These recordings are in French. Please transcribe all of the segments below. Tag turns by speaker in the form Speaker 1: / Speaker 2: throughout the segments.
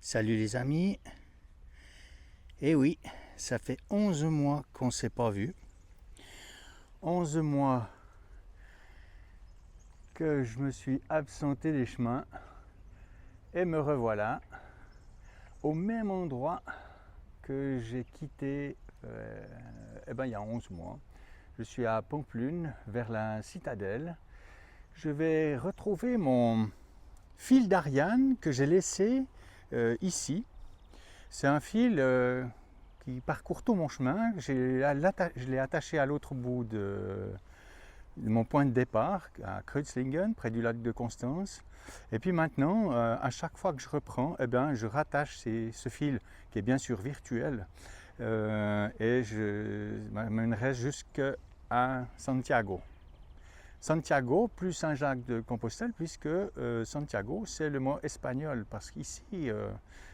Speaker 1: Salut les amis. Eh oui, ça fait 11 mois qu'on ne s'est pas vu. 11 mois que je me suis absenté des chemins. Et me revoilà au même endroit que j'ai quitté il y a 11 mois. Je suis à Pampelune, vers la citadelle. Je vais retrouver mon fil d'Ariane que j'ai laissé ici. C'est un fil qui parcourt tout mon chemin. Je l'ai attaché à l'autre bout de mon point de départ, à Kreuzlingen, près du lac de Constance. Et puis maintenant, à chaque fois que je reprends, je rattache ce fil, qui est bien sûr virtuel, et je m'amènerai jusqu'à Santiago. Santiago plus Saint-Jacques de Compostelle, puisque Santiago, c'est le mot espagnol, parce qu'ici,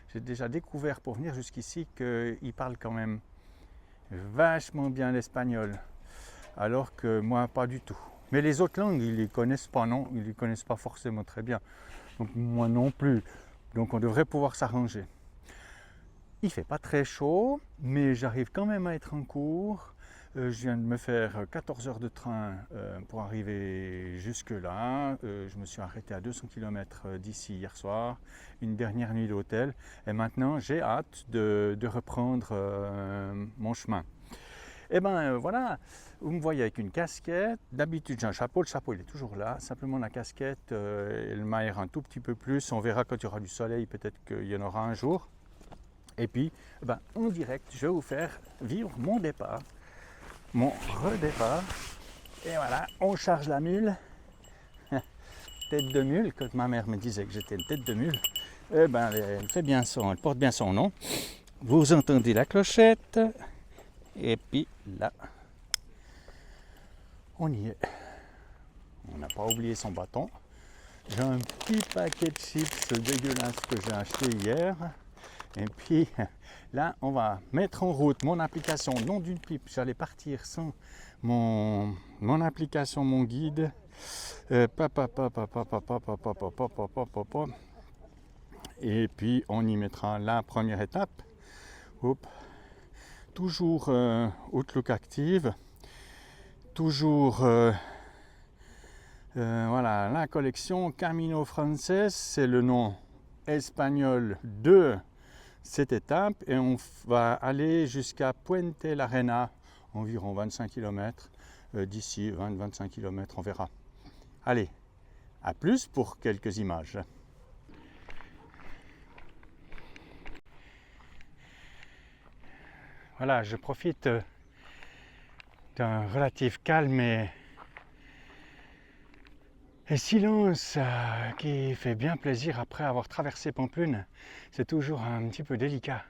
Speaker 1: j'ai déjà découvert pour venir jusqu'ici qu'il parle quand même vachement bien l'espagnol, alors que moi, pas du tout. Mais les autres langues, ils ne les connaissent pas, non, ils ne les connaissent pas forcément très bien. Donc moi non plus. Donc on devrait pouvoir s'arranger. Il ne fait pas très chaud, mais j'arrive quand même à être en cours. Je viens de me faire 14 heures de train pour arriver jusque là. Je me suis arrêté à 200 km d'ici hier soir, une dernière nuit d'hôtel. Et maintenant, j'ai hâte de reprendre mon chemin. Et voilà, vous me voyez avec une casquette. D'habitude, j'ai un chapeau. Le chapeau, il est toujours là. Simplement, la casquette, elle m'aère un tout petit peu plus. On verra quand il y aura du soleil, peut-être qu'il y en aura un jour. Et puis, en direct, je vais vous faire vivre mon départ, mon redépart. Et voilà, on charge la mule. Tête de mule, quand ma mère me disait que j'étais une tête de mule, elle fait bien elle porte bien son nom. Vous entendez la clochette. Et puis là, on y est. On n'a pas oublié son bâton. J'ai un petit paquet de chips dégueulasses que j'ai acheté hier. Et puis là, on va mettre en route mon application, non d'une pipe. J'allais partir sans mon application, mon guide. Et puis on y mettra la première étape. Hop. Toujours Outlook active. Toujours voilà, la collection Camino Frances, c'est le nom espagnol de cette étape, et on va aller jusqu'à Puente l'Arena, environ 25 km d'ici, 20-25 km, on verra. Allez, à plus pour quelques images. Voilà, je profite d'un relatif calme et silence qui fait bien plaisir après avoir traversé Pampelune. C'est toujours un petit peu délicat.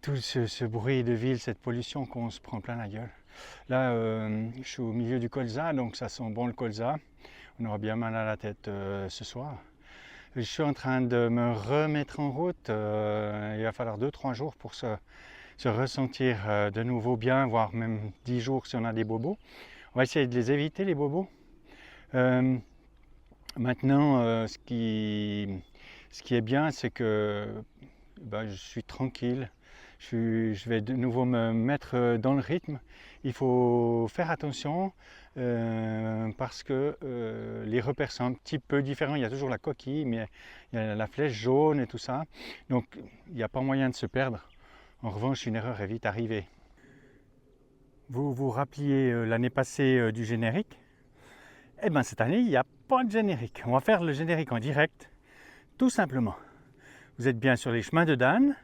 Speaker 1: Tout ce bruit de ville, cette pollution qu'on se prend plein la gueule. Là, je suis au milieu du colza, donc ça sent bon le colza. On aura bien mal à la tête ce soir. Je suis en train de me remettre en route. Il va falloir 2-3 jours pour se ressentir de nouveau bien, voire même 10 jours si on a des bobos. On va essayer de les éviter, les bobos. Maintenant, ce qui est bien, c'est que je suis tranquille. Je vais de nouveau me mettre dans le rythme. Il faut faire attention parce que les repères sont un petit peu différents. Il y a toujours la coquille, mais il y a la flèche jaune et tout ça. Donc, il n'y a pas moyen de se perdre. En revanche, une erreur est vite arrivée. Vous vous rappeliez l'année passée du générique? Eh bien cette année, il n'y a pas de générique. On va faire le générique en direct, tout simplement. Vous êtes bien sur les chemins de Dan.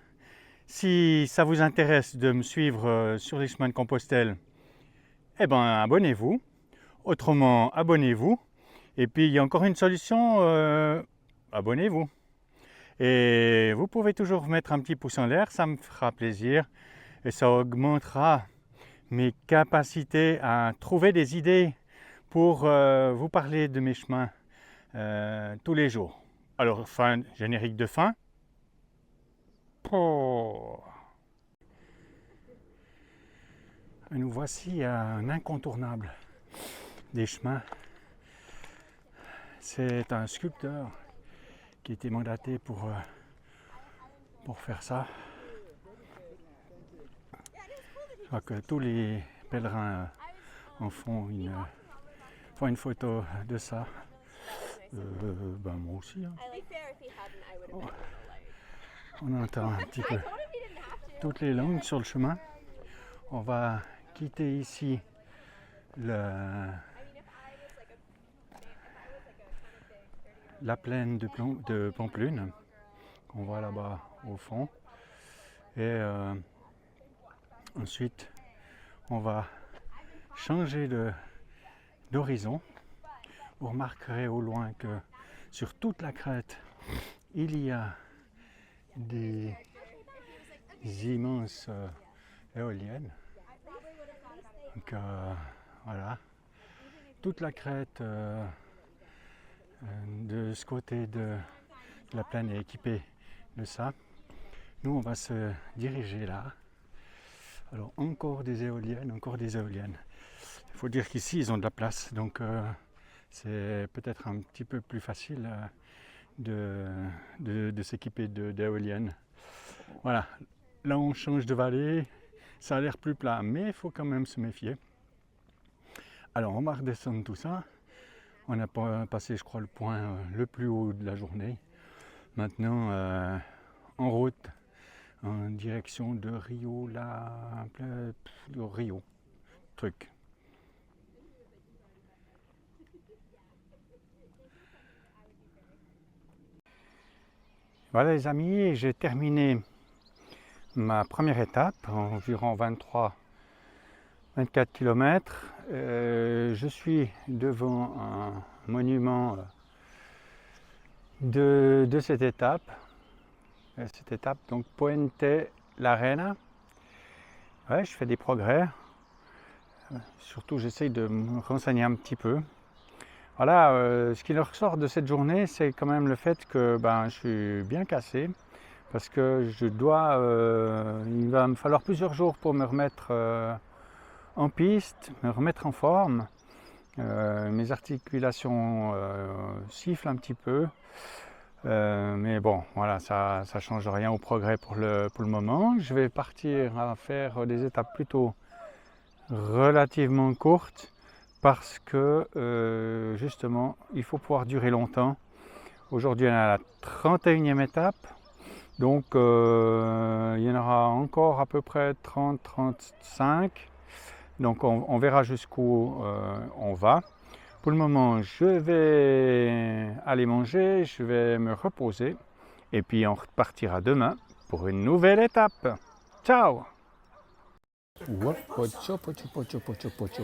Speaker 1: Si ça vous intéresse de me suivre sur les chemins de Compostelle, eh bien abonnez-vous. Autrement, abonnez-vous. Et puis il y a encore une solution, abonnez-vous. Et vous pouvez toujours mettre un petit pouce en l'air, ça me fera plaisir. Et ça augmentera mes capacités à trouver des idées pour vous parler de mes chemins tous les jours. Alors, générique de fin. Oh. Et nous voici à un incontournable des chemins. C'est un sculpteur qui a été mandaté pour faire ça. Je crois que tous les pèlerins en font une photo de ça. Moi aussi. Hein. On entend un petit peu toutes les langues sur le chemin. On va quitter ici la plaine de Pampelune qu'on voit là-bas au fond. Et ensuite, on va changer d'horizon. Vous remarquerez au loin que sur toute la crête, il y a des immenses éoliennes. Donc voilà, toute la crête de ce côté de la plaine est équipée de ça. Nous, on va se diriger là. Alors encore des éoliennes, encore des éoliennes. Il faut dire qu'ici, ils ont de la place, donc c'est peut-être un petit peu plus facile de s'équiper d'éoliennes. Voilà, là on change de vallée, ça a l'air plus plat, mais il faut quand même se méfier. Alors on va redescendre tout ça. On a passé, je crois, le point le plus haut de la journée. Maintenant, en route, en direction de Rio, Rio, truc. Voilà les amis, j'ai terminé ma première étape, environ 23-24 km. Je suis devant un monument de cette étape. Donc Puente l'Arena. Ouais, je fais des progrès. Surtout, j'essaye de me renseigner un petit peu. Voilà, ce qui ressort de cette journée, c'est quand même le fait que je suis bien cassé. Parce que il va me falloir plusieurs jours pour me remettre en piste, me remettre en forme. Mes articulations sifflent un petit peu. Mais bon, voilà, ça ne change rien au progrès pour le moment. Je vais partir à faire des étapes plutôt relativement courtes parce que justement, il faut pouvoir durer longtemps. Aujourd'hui, on est à la 31e étape. Donc, il y en aura encore à peu près 30-35. Donc, on verra jusqu'où on va. Pour le moment, je vais aller manger, je vais me reposer. Et puis, on repartira demain pour une nouvelle étape. Ciao! Pocho, pocho, pocho, pocho, pocho.